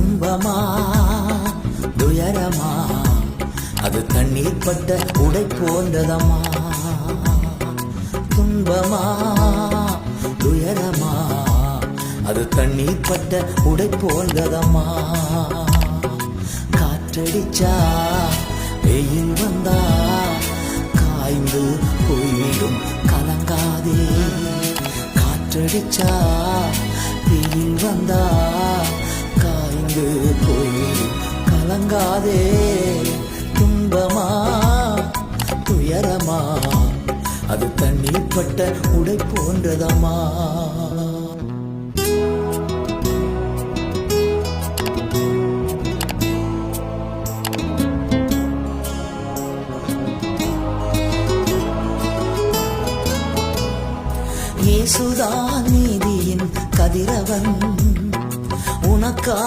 துன்பமா துயரமா அது தண்ணீர் பட்ட உடை போன்றதம்மா. துன்பமா துயரமா அது தண்ணீர் பட்ட உடை போன்றதம்மா. காற்றடிச்சா வெயில் வந்தா காய்ந்து போய்விடும் கலங்காதே. காற்றடிச்சா வெயில் வந்தா காய்ந்து போய்விடும் கலங்காதே. துன்பமா துயரமா அது தண்ணீர் பட்ட உடை போன்றதம்மா. இயேசுதான் நீதியின் கதிரவன் உனக்கா